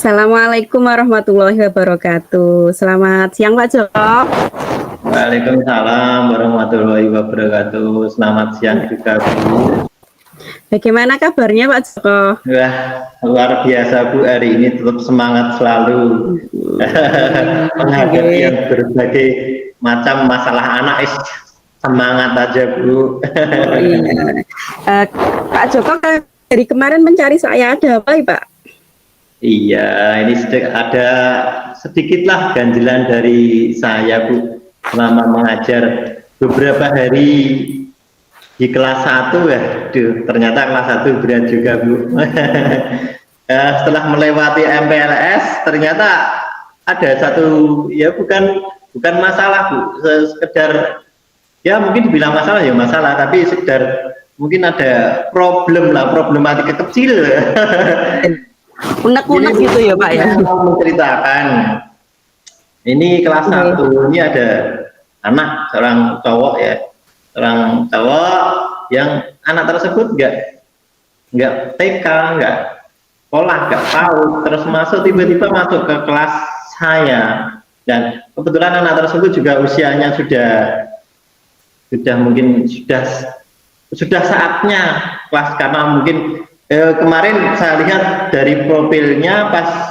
Assalamualaikum warahmatullahi wabarakatuh. Selamat siang Pak Joko. Waalaikumsalam warahmatullahi wabarakatuh. Selamat siang juga, Bu. Bagaimana kabarnya Pak Joko? Wah, luar biasa, Bu. Hari ini tetap semangat selalu menghadapi yang berbagai macam masalah anak. Semangat aja, Bu. Iya. Pak Joko dari kemarin mencari saya, ada apa Pak? Iya, ini ada sedikitlah ganjilan dari saya, Bu, selama mengajar beberapa hari di kelas 1 ya. Ternyata kelas 1 berat juga, Bu. Setelah melewati MPLS, ternyata ada satu, ya bukan masalah, Bu, sekedar ya mungkin dibilang masalah ya masalah, tapi sekedar mungkin ada problematika kecil. Unek-unek gitu ya Pak ya? Mau menceritakan, ini kelas 1 ini ada anak seorang cowok yang anak tersebut nggak TK, nggak sekolah, nggak tahu, terus tiba-tiba masuk ke kelas saya, dan kebetulan anak tersebut juga usianya sudah mungkin sudah saatnya kelas, karena mungkin kemarin saya lihat dari profilnya pas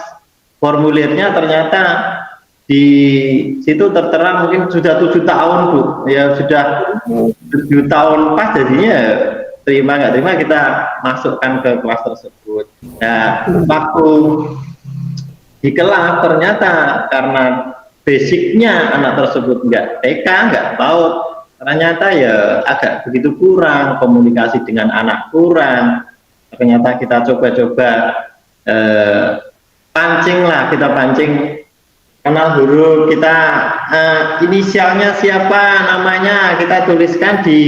formulirnya, ternyata di situ tertera mungkin sudah 7 tahun, Bu. Ya sudah 7 tahun pas, jadinya terima nggak terima kita masukkan ke kelas tersebut. Nah, waktu di kelas ternyata karena basicnya anak tersebut nggak TK, nggak PAUD, ternyata ya agak begitu kurang, komunikasi dengan anak kurang. Ternyata kita coba-coba pancing kenal huruf, kita inisialnya siapa, namanya kita tuliskan di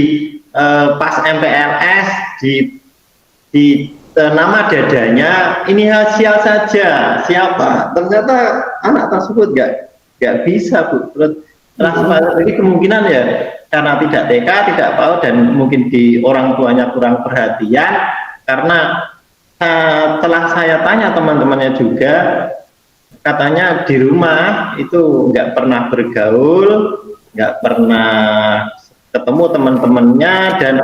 pas MPLS, di nama dadanya inisial saja siapa. Ternyata anak tersebut nggak bisa, Bu. Jadi kemungkinan ya karena tidak TK, tidak PAUD, dan mungkin di orang tuanya kurang perhatian. Karena setelah saya tanya teman-temannya juga, katanya di rumah itu nggak pernah bergaul, nggak pernah ketemu teman-temannya, dan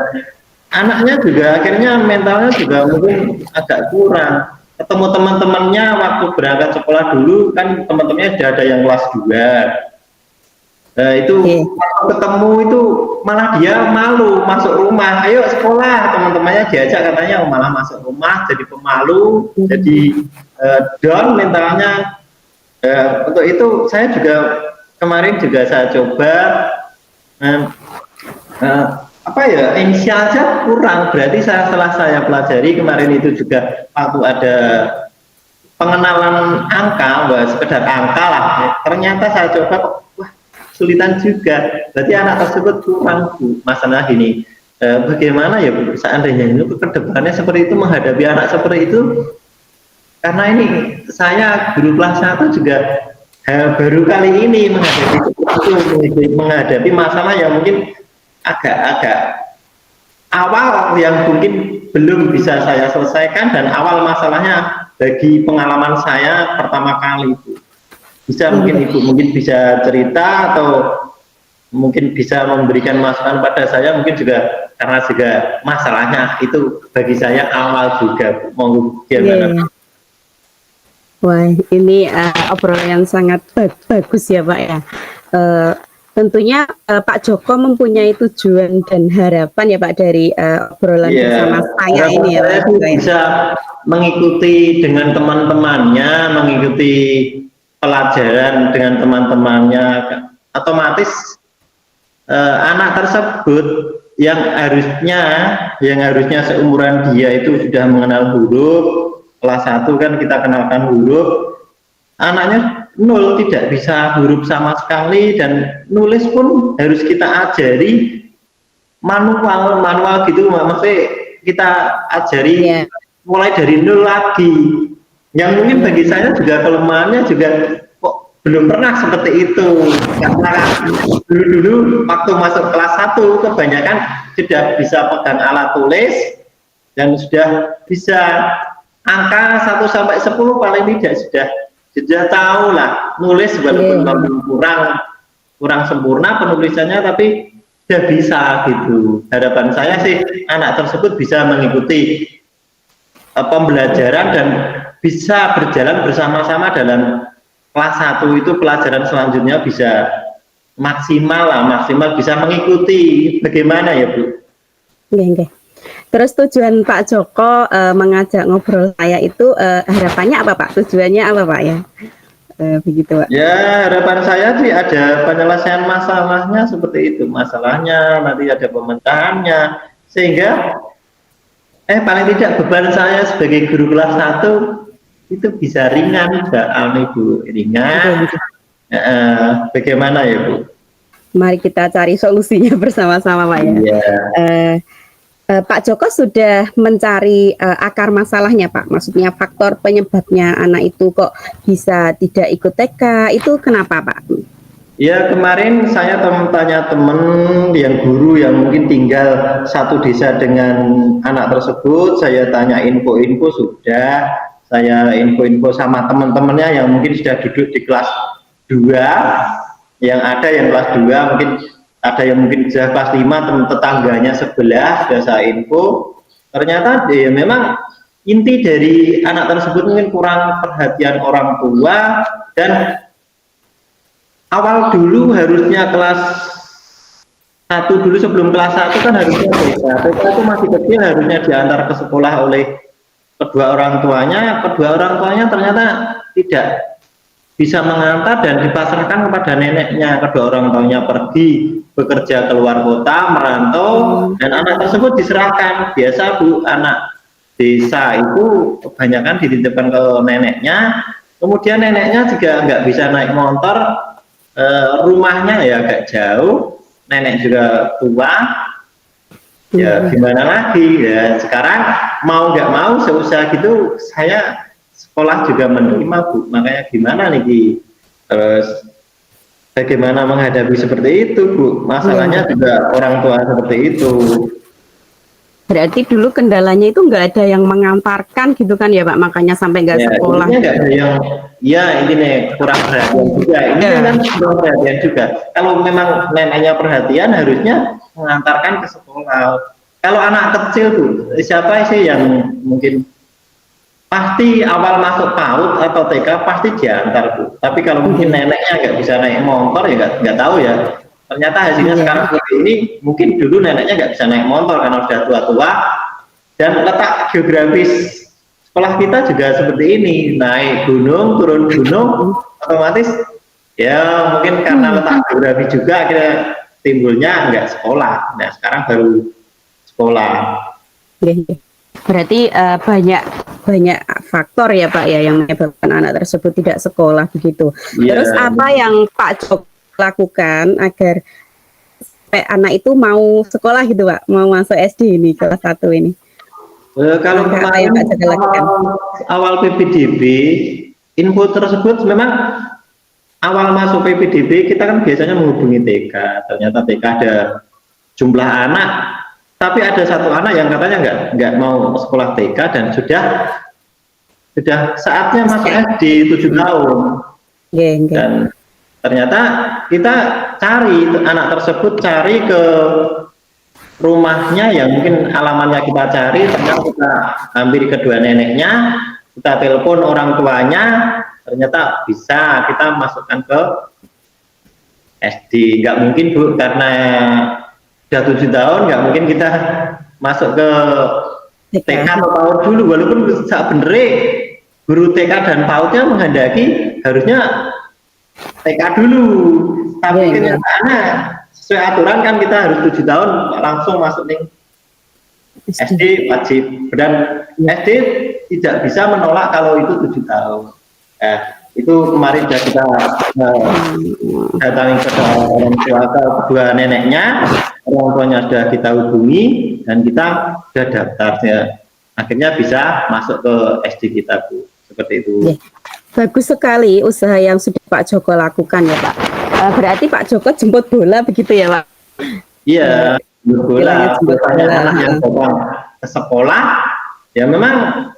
anaknya juga akhirnya mentalnya juga mungkin agak kurang. Ketemu teman-temannya waktu berangkat sekolah dulu kan teman-temannya sudah ada yang kelas 2. Itu ketemu itu malah dia malu masuk rumah. Ayo sekolah, teman-temannya diajak, katanya malah masuk rumah jadi pemalu, jadi down mentalnya. Untuk itu saya juga kemarin saya coba inisial aja kurang. Berarti setelah saya pelajari kemarin itu juga waktu ada pengenalan angka, sekedar angka lah, ternyata saya coba sulitan juga. Berarti anak tersebut kurang, Bu. Masalah ini bagaimana ya, Bu, seandainya ini ke depannya seperti itu, menghadapi anak seperti itu, karena ini saya guru kelas 1 juga baru kali ini menghadapi masalah yang mungkin agak awal, yang mungkin belum bisa saya selesaikan, dan awal masalahnya bagi pengalaman saya pertama kali, Bu. Bisa mungkin Ibu bisa cerita atau mungkin bisa memberikan masukan pada saya, mungkin juga karena juga masalahnya itu bagi saya awal juga. Mau gimana? Wah, ini obrolan yang sangat bagus ya Pak ya. Tentunya Pak Joko mempunyai tujuan dan harapan ya Pak dari obrolan bersama saya ini ya Pak. Bisa mengikuti dengan teman-temannya, mengikuti pelajaran dengan teman-temannya, otomatis anak tersebut yang harusnya seumuran dia itu sudah mengenal huruf. Kelas 1 kan kita kenalkan huruf, anaknya 0, tidak bisa huruf sama sekali, dan nulis pun harus kita ajari manual gitu, maksudnya kita ajari mulai dari 0 lagi. Yang mungkin bagi saya juga kelemahannya juga kok belum pernah seperti itu, karena dulu waktu masuk kelas 1 kebanyakan sudah bisa pegang alat tulis dan sudah bisa angka 1 sampai 10 paling tidak sudah tahu lah nulis, walaupun kurang sempurna penulisannya, tapi sudah bisa gitu. Harapan saya sih anak tersebut bisa mengikuti pembelajaran dan bisa berjalan bersama-sama dalam kelas 1 itu, pelajaran selanjutnya bisa maksimal bisa mengikuti. Bagaimana ya Bu? Oke. Terus tujuan Pak Joko mengajak ngobrol saya itu harapannya apa Pak? Tujuannya apa Pak ya? Begitu Pak. Ya, harapan saya sih ada penyelesaian masalahnya seperti itu. Masalahnya nanti ada pemecahannya, sehingga paling tidak beban saya sebagai guru kelas 1 itu bisa ringan, Bu. Ringan. Bagaimana ya Bu? Mari kita cari solusinya bersama-sama Pak ya. Iya. Pak Joko sudah mencari akar masalahnya Pak, maksudnya faktor penyebabnya anak itu kok bisa tidak ikut TK, itu kenapa Pak? Ya, kemarin saya tanya teman yang guru yang mungkin tinggal satu desa dengan anak tersebut, saya tanya info-info sudah, saya info-info sama teman-temannya yang mungkin sudah duduk di kelas 2, yang ada yang kelas 2, mungkin ada yang mungkin sudah kelas 5, teman tetangganya sebelah sudah saya info. Ternyata ya memang inti dari anak tersebut mungkin kurang perhatian orang tua, dan awal dulu harusnya kelas 1 dulu, sebelum kelas 1 kan harusnya TK itu masih kecil, harusnya diantar ke sekolah oleh kedua orang tuanya ternyata tidak bisa mengantar dan dipasrahkan kepada neneknya. Kedua orang tuanya pergi bekerja keluar kota, merantau, dan anak tersebut diserahkan. Biasa Bu, anak desa itu kebanyakan dititipkan ke neneknya, kemudian neneknya juga nggak bisa naik motor, rumahnya ya agak jauh, nenek juga tua, ya gimana lagi ya. Sekarang mau nggak mau seusaha gitu saya sekolah juga menerima Bu. Makanya gimana nih, bagaimana menghadapi seperti itu Bu? Masalahnya juga orang tua seperti itu. Berarti dulu kendalanya itu nggak ada yang mengantarkan gitu kan ya Pak, makanya sampai nggak sekolah. Nggak ada yang, ya ini nih kurang perhatian juga. Ini kan kurang perhatian juga. Kalau memang neneknya perhatian, harusnya mengantarkan ke sekolah. Kalau anak kecil Bu, siapa sih yang mungkin pasti awal masuk PAUD atau TK pasti diantar Bu. Tapi kalau mungkin neneknya nggak bisa naik motor ya nggak tahu ya. Ternyata hasilnya sekarang seperti ini. Mungkin dulu neneknya nggak bisa naik motor karena sudah tua-tua, dan letak geografis sekolah kita juga seperti ini, naik gunung turun gunung, otomatis ya mungkin karena letak geografi juga akhirnya timbulnya nggak sekolah. Nah sekarang baru sekolah. Berarti banyak faktor ya Pak ya yang menyebabkan anak tersebut tidak sekolah begitu. Terus apa yang Pak Joko lakukan agar anak itu mau sekolah gitu Pak, mau masuk SD ini, kelas 1 ini? Kalau kemarin awal PPDB, info tersebut memang awal masuk PPDB kita kan biasanya menghubungi TK. Ternyata TK ada jumlah anak, tapi ada satu anak yang katanya nggak mau sekolah TK dan sudah saatnya masuk SD 7 tahun. Dan ternyata kita cari anak tersebut, cari ke rumahnya yang mungkin alamatnya kita cari, ternyata kita hampiri kedua neneknya, kita telepon orang tuanya, ternyata bisa kita masukkan ke SD. Nggak mungkin Bu, karena sudah 7 tahun nggak mungkin kita masuk ke TK atau PAUD dulu, walaupun saat bener guru TK dan PAUD-nya menghendaki harusnya TK dulu, tapi kenyataannya sesuai aturan kan kita harus 7 tahun langsung masuk nih SD wajib, dan SD tidak bisa menolak kalau itu 7 tahun. Itu kemarin sudah kita datangi ke orang tua, kedua neneknya, orang tuanya sudah kita hubungi dan kita sudah daftar ya. Akhirnya bisa masuk ke SD kita Bu, seperti itu. Bagus sekali usaha yang sudah Pak Joko lakukan ya Pak. Berarti Pak Joko jemput bola begitu ya Pak? Iya, jemput bola. Yang datang ke sekolah, ya memang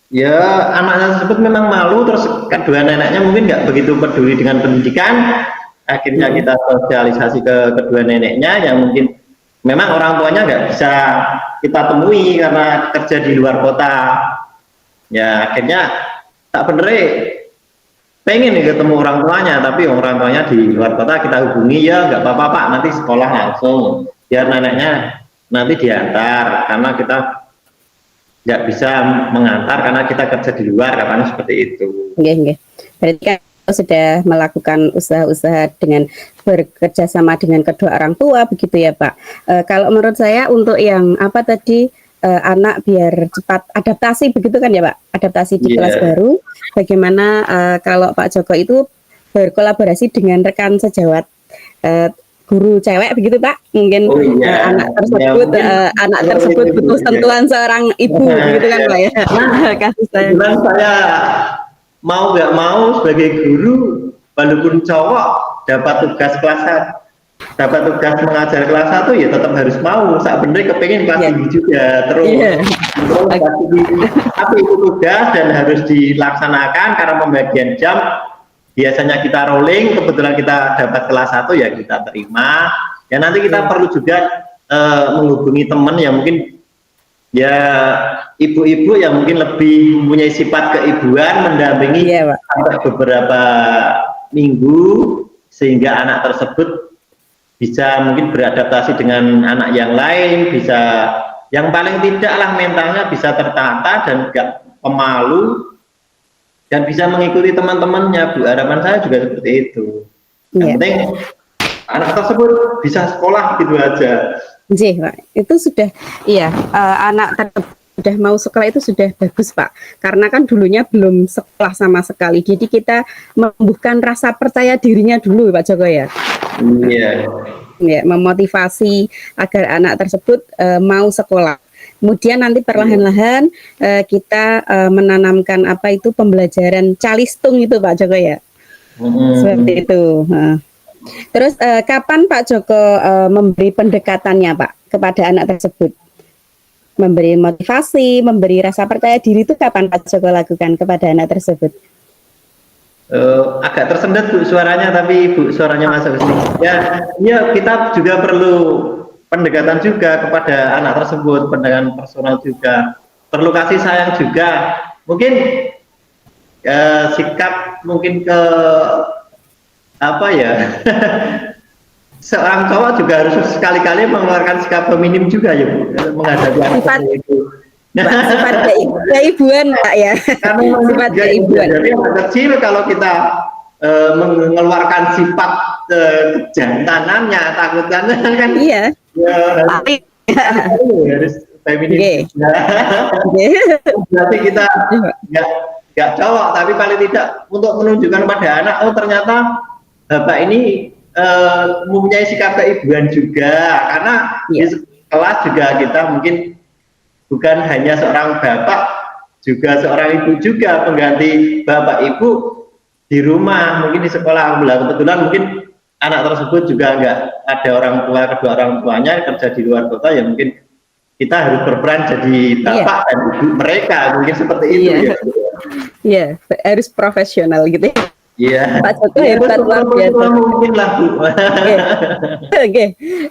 Ya, anak tersebut memang malu, terus kedua neneknya mungkin nggak begitu peduli dengan pendidikan. Akhirnya kita sosialisasi ke kedua neneknya yang mungkin memang orang tuanya nggak bisa kita temui karena kerja di luar kota. Ya, akhirnya tak bener pengen nih ketemu orang tuanya, tapi orang tuanya di luar kota, kita hubungi, ya nggak apa-apa Pak, nanti sekolah langsung, biar neneknya nanti diantar, karena kita nggak bisa mengantar karena kita kerja di luar, katanya seperti itu. Nggih, nggih. Berarti kan sudah melakukan usaha-usaha dengan bekerja sama dengan kedua orang tua begitu ya Pak. Kalau menurut saya untuk yang apa tadi anak biar cepat adaptasi begitu kan ya Pak, adaptasi di kelas baru. Bagaimana kalau Pak Joko itu berkolaborasi dengan rekan sejawat guru cewek begitu Pak, mungkin anak tersebut anak tersebut butuh sentuhan seorang ibu begitu kan Pak ya. Kasih saya. Saya mau nggak mau sebagai guru, walaupun cowok dapat tugas mengajar kelas 1 ya tetap harus mau. Saat bener kepengen kelas tinggi juga terus. Tapi itu tugas dan harus dilaksanakan karena pembagian jam. Biasanya kita rolling, kebetulan kita dapat kelas 1 ya kita terima. Ya nanti kita perlu juga menghubungi teman yang mungkin ya ibu-ibu yang mungkin lebih mempunyai sifat keibuan, mendampingi sampai beberapa minggu sehingga anak tersebut bisa mungkin beradaptasi dengan anak yang lain, bisa yang paling tidaklah mentalnya bisa tertata dan gak pemalu dan bisa mengikuti teman-temannya, Bu. Harapan saya juga seperti itu. Yang penting anak tersebut bisa sekolah gitu aja. Pak. Itu sudah anak sudah mau sekolah itu sudah bagus Pak. Karena kan dulunya belum sekolah sama sekali. Jadi kita menumbuhkan rasa percaya dirinya dulu Pak Joko ya. Ya, memotivasi agar anak tersebut mau sekolah. Kemudian nanti perlahan-lahan kita menanamkan apa itu pembelajaran calistung itu Pak Joko ya. Seperti itu. Terus kapan Pak Joko memberi pendekatannya Pak kepada anak tersebut? Memberi motivasi, memberi rasa percaya diri itu kapan Pak Joko lakukan kepada anak tersebut? Agak tersendat Bu suaranya, tapi Bu suaranya masuk ke sini. Ya kita juga perlu pendekatan juga kepada anak tersebut, pendekatan personal juga, perlu kasih sayang juga, mungkin sikap mungkin ke apa ya seorang cowok juga harus sekali-kali mengeluarkan sikap feminim juga ya Bu, menghadapi anak itu. Sifat keibuan Pak ya. Karena sifat keibuan. Jadi anak kecil kalau kita mengeluarkan sifat kejantanannya, takutannya kan harus feminim. Berarti kita nggak cowok, tapi paling tidak untuk menunjukkan pada anak, oh ternyata bapak ini mempunyai sikap keibuan juga, karena di kelas juga kita mungkin bukan hanya seorang bapak, juga seorang ibu juga pengganti bapak ibu di rumah, mungkin di sekolah. Kebetulan mungkin anak tersebut juga nggak ada orang tua, kedua orang tuanya kerja di luar kota, ya mungkin kita harus berperan jadi bapak dan ibu mereka, mungkin seperti itu ya. Iya, harus profesional gitu. Iya. Pak Joko hebat luar biasa. Mungkin lah Bu.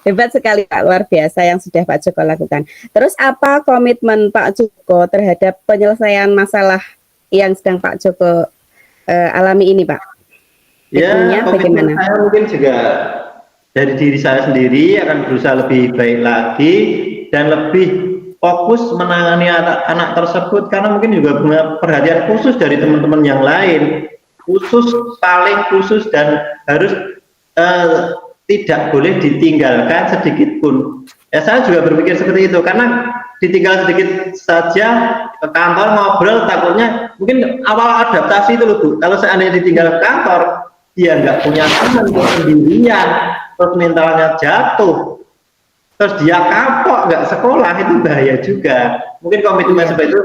Hebat sekali Pak, luar biasa yang sudah Pak Joko lakukan. Terus apa komitmen Pak Joko terhadap penyelesaian masalah yang sedang Pak Joko alami ini Pak? Ya, komitmen saya mungkin juga dari diri saya sendiri akan berusaha lebih baik lagi dan lebih fokus menangani anak tersebut, karena mungkin juga punya perhatian khusus dari teman-teman yang lain, paling khusus, dan harus tidak boleh ditinggalkan sedikit pun. Ya saya juga berpikir seperti itu, karena ditinggal sedikit saja ke kantor ngobrol, takutnya mungkin awal adaptasi itu loh Bu, kalau seandainya ditinggal ke kantor, dia nggak punya teman, sendirian, terus mentalnya jatuh, terus dia kapok nggak sekolah, itu bahaya juga. Mungkin komitmen seperti itu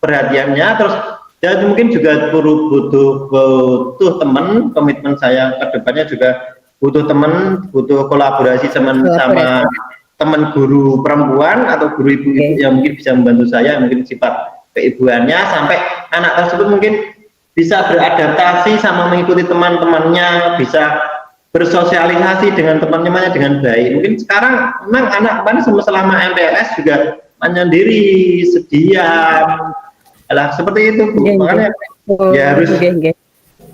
perhatiannya, terus dan mungkin juga butuh teman. Komitmen saya ke depannya juga butuh teman, butuh kolaborasi sama teman guru perempuan atau guru ibu yang mungkin bisa membantu saya, mungkin sifat keibuannya sampai anak tersebut mungkin bisa beradaptasi sama mengikuti teman-temannya, bisa bersosialisasi dengan teman-temannya dengan baik. Mungkin sekarang memang anak kemarin selama MPLS juga menyendiri, sediam, lah seperti itu Bu. Makanya ya harus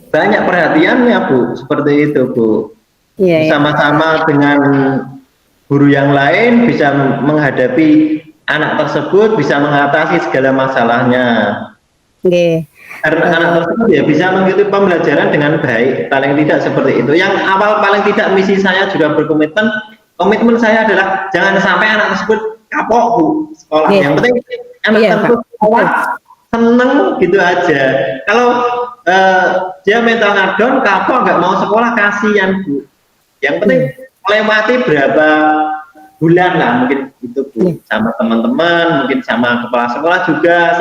banyak perhatiannya Bu, seperti itu Bu. Bersama-sama dengan guru yang lain bisa menghadapi anak tersebut, bisa mengatasi segala masalahnya. Karena anak tersebut ya bisa mengikuti pembelajaran dengan baik, paling tidak seperti itu. Yang awal paling tidak misi saya juga komitmen saya adalah jangan sampai anak tersebut kapok Bu sekolah. Yang penting anak tersebut sekolah seneng gitu aja. Kalau dia mentalnya down, kapok nggak mau sekolah, kasihan Bu. Yang penting melewati berapa bulan lah mungkin itu Bu, sama teman-teman, mungkin sama kepala sekolah juga,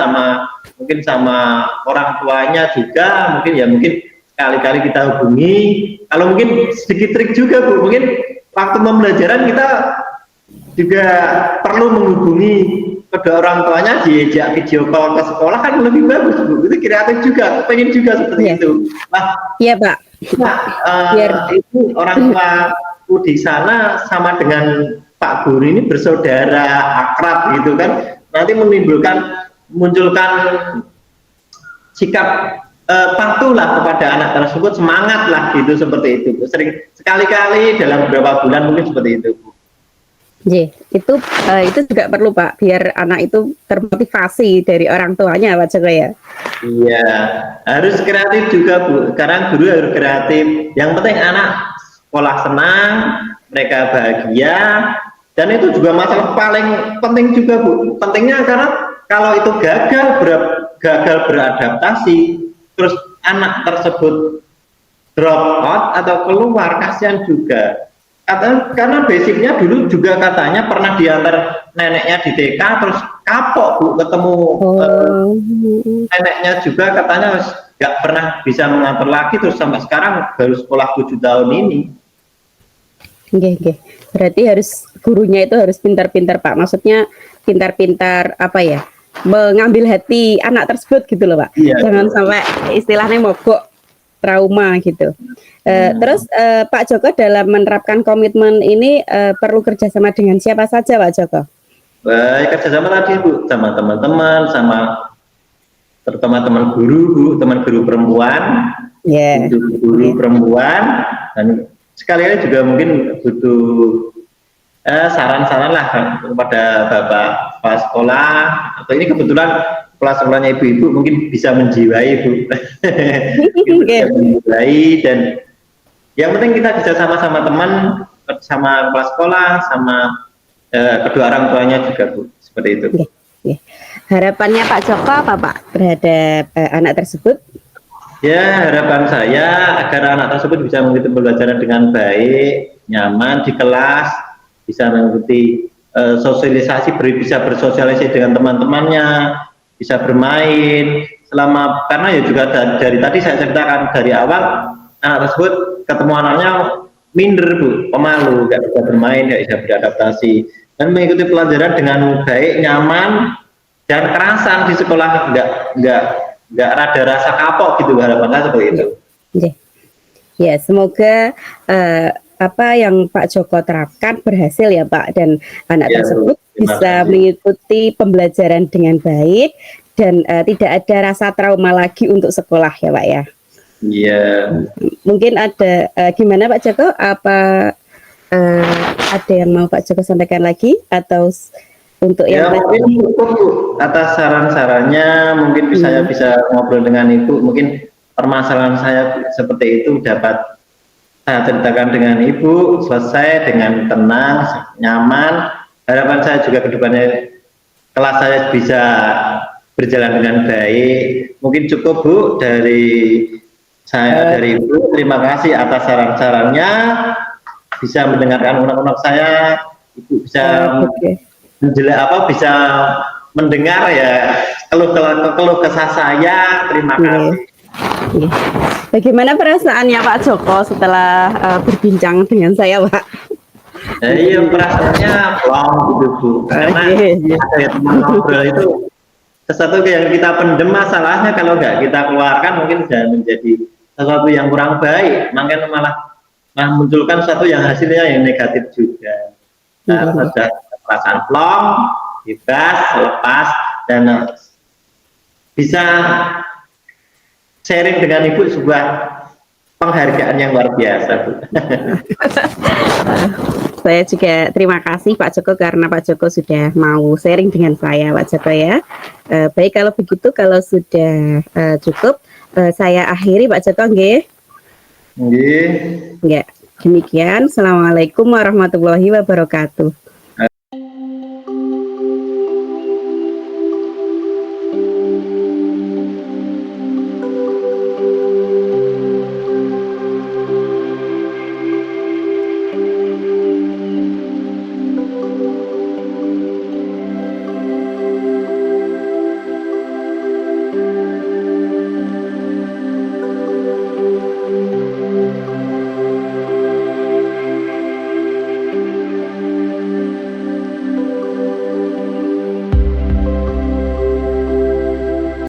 mungkin sama orang tuanya juga, mungkin sekali-kali kita hubungi. Kalau mungkin sedikit trik juga Bu, mungkin waktu pembelajaran kita juga perlu menghubungi kedua orang tuanya, diajak video call ke sekolah kan lebih bagus Bu. Itu kreatif juga, pengen juga seperti itu. Iya Pak. Itu orang tuaku di sana sama dengan Pak Guru ini bersaudara, akrab gitu kan, nanti munculkan sikap patuh lah kepada anak tersebut, semangat lah gitu, seperti itu. Sering sekali-kali dalam beberapa bulan mungkin seperti itu Bu. Itu juga perlu Pak, biar anak itu termotivasi dari orang tuanya Pak Joko ya. Iya, harus kreatif juga Bu. Sekarang guru harus kreatif. Yang penting anak sekolah senang, mereka bahagia, dan itu juga masalah paling penting juga Bu. Pentingnya karena kalau itu gagal beradaptasi, terus anak tersebut drop out atau keluar, kasihan juga. Karena basicnya dulu juga katanya pernah diantar neneknya di TK, terus kapok Bu ketemu neneknya juga, katanya nggak pernah bisa mengatur lagi, terus sampai sekarang baru sekolah 7 tahun ini. Berarti gurunya itu harus pintar-pintar Pak, maksudnya pintar-pintar apa ya, mengambil hati anak tersebut gitu loh Pak. Jangan sampai istilahnya mogok trauma gitu. Terus Pak Joko dalam menerapkan komitmen ini perlu kerjasama dengan siapa saja Pak Joko? Baik, kerjasama tadi Bu, sama teman-teman, sama terutama teman guru Bu, teman guru perempuan, guru perempuan, dan sekali-kali juga mungkin butuh saran-saran lah kepada bapak kepala sekolah, atau ini kebetulan kepala sekolahnya ibu-ibu mungkin bisa menjiwai Bu. Bisa menjiwai, dan yang penting kita bisa sama-sama teman, sama kepala sekolah, sama kedua orang tuanya juga Bu, seperti itu. Harapannya Pak Joko apa Pak terhadap anak tersebut? Ya, harapan saya agar anak tersebut bisa mengikuti pembelajaran dengan baik, nyaman di kelas, bisa mengikuti sosialisasi, bisa bersosialisasi dengan teman-temannya, bisa bermain karena ya juga dari tadi saya ceritakan dari awal, anak tersebut ketemu anaknya minder Bu, pemalu, nggak bisa bermain, nggak bisa beradaptasi, dan mengikuti pelajaran dengan baik, nyaman, dan kerasan di sekolah, nggak ada rasa kapok gitu, harapan saya seperti itu. Ya, semoga apa yang Pak Joko terapkan berhasil ya Pak, dan anak tersebut bisa mengikuti pembelajaran dengan baik dan tidak ada rasa trauma lagi untuk sekolah ya Pak ya. Iya. Mungkin ada gimana Pak Joko? Apa ada yang mau Pak Joko sampaikan lagi atau untuk yang mungkin cukup Bu atas saran-sarannya, mungkin saya bisa ngobrol dengan Ibu, mungkin permasalahan saya seperti itu dapat saya ceritakan dengan Ibu, selesai dengan tenang, nyaman. Harapan saya juga ke depannya kelas saya bisa berjalan dengan baik. Mungkin cukup Bu dari saya, dari Ibu. Terima kasih atas saran-sarannya. Bisa mendengarkan unek-unek saya, Ibu bisa bisa mendengar ya keluh kesah saya. Terima kasih. Bagaimana perasaannya Pak Joko setelah berbincang dengan saya Pak? Iya, perasaannya plong gitu Bu, karena ada teman ngobrol itu sesuatu yang kita pendem masalahnya kalau nggak kita keluarkan mungkin sudah menjadi sesuatu yang kurang baik, makanya malah munculkan sesuatu yang hasilnya yang negatif juga. Nah, sudah perasaan plong, bebas, lepas, dan bisa sharing dengan Ibu sebuah penghargaan yang luar biasa, Bu. Saya juga terima kasih Pak Joko karena Pak Joko sudah mau sharing dengan saya, Pak Joko ya. Baik, kalau begitu, kalau sudah cukup, saya akhiri Pak Joko, nggih. Nggih. Ya, demikian. Assalamualaikum warahmatullahi wabarakatuh.